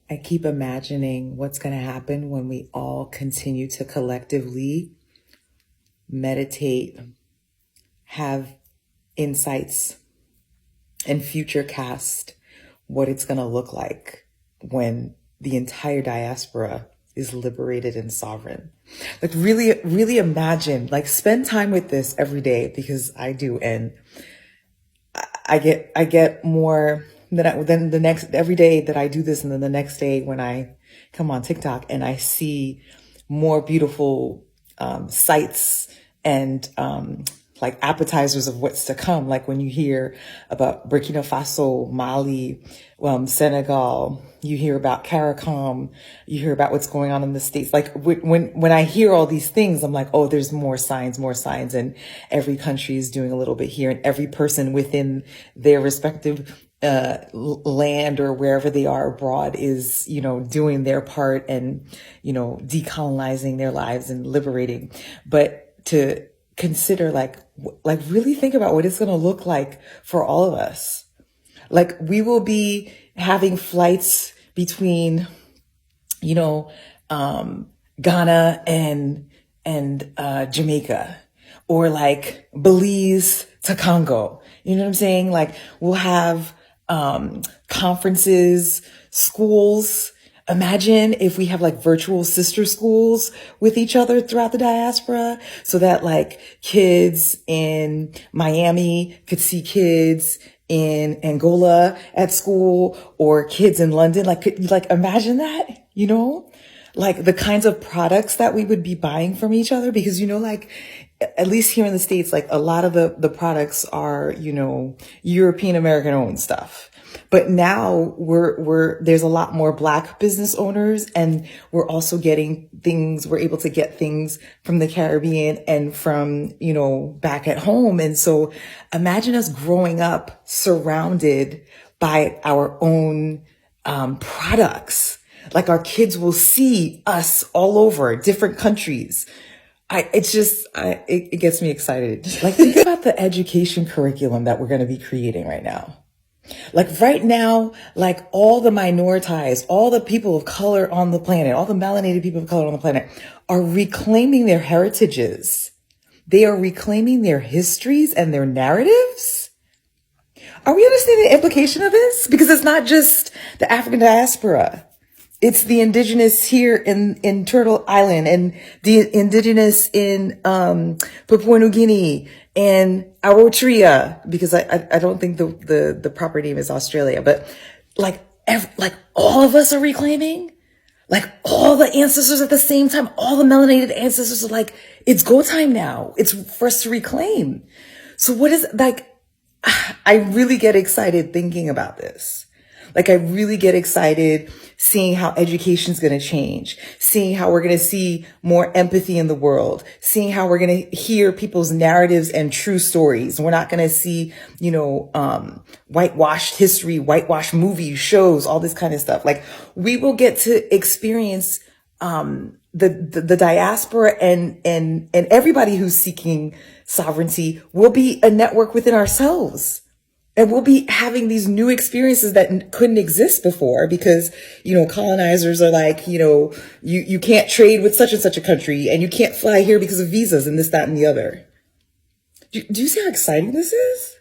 I keep imagining what's going to happen when we all continue to collectively meditate, have insights, and future cast what it's going to look like when the entire diaspora is liberated and sovereign. Like really, really imagine, like spend time with this every day, because I do. And I get more than the next, every day that I do this. And then the next day when I come on TikTok and I see more beautiful, sights and, like appetizers of what's to come. Like when you hear about Burkina Faso, Mali, Senegal, you hear about CARICOM, you hear about what's going on in the States. Like when I hear all these things, I'm like, oh, there's more signs. And every country is doing a little bit here, and every person within their respective land or wherever they are abroad is, doing their part and, decolonizing their lives and liberating. But to consider, like really think about what it's going to look like for all of us. Like we will be having flights between, Ghana and Jamaica, or like Belize to Congo. You know what I'm saying? Like we'll have, conferences, schools. Imagine if we have like virtual sister schools with each other throughout the diaspora, so that like kids in Miami could see kids in Angola at school, or kids in London. Like imagine that, like the kinds of products that we would be buying from each other, because, like at least here in the States, like a lot of the products are, European American owned stuff. But now there's a lot more Black business owners, and we're also we're able to get things from the Caribbean and from, back at home. And so imagine us growing up surrounded by our own, products. Like our kids will see us all over different countries. It gets me excited. Like think about the education curriculum that we're going to be creating right now. Like right now, like all the minoritized, all the people of color on the planet, all the melanated people of color on the planet are reclaiming their heritages. They are reclaiming their histories and their narratives. Are we understanding the implication of this? Because it's not just the African diaspora. It's the indigenous here in Turtle Island, and the indigenous in Papua New Guinea and Eritrea, because I don't think the proper name is Australia, but like all of us are reclaiming, like all the ancestors at the same time, all the melanated ancestors are like, it's go time now. It's for us to reclaim. So what is like, I really get excited thinking about this. Like I really get excited seeing how education is going to change, seeing how we're going to see more empathy in the world, seeing how we're going to hear people's narratives and true stories. We're not going to see, whitewashed history, whitewashed movies, shows, all this kind of stuff. Like we will get to experience, the diaspora and everybody who's seeking sovereignty will be a network within ourselves. And we'll be having these new experiences that couldn't exist before, because, colonizers are like, you can't trade with such and such a country, and you can't fly here because of visas and this, that, and the other. Do you see how exciting this is?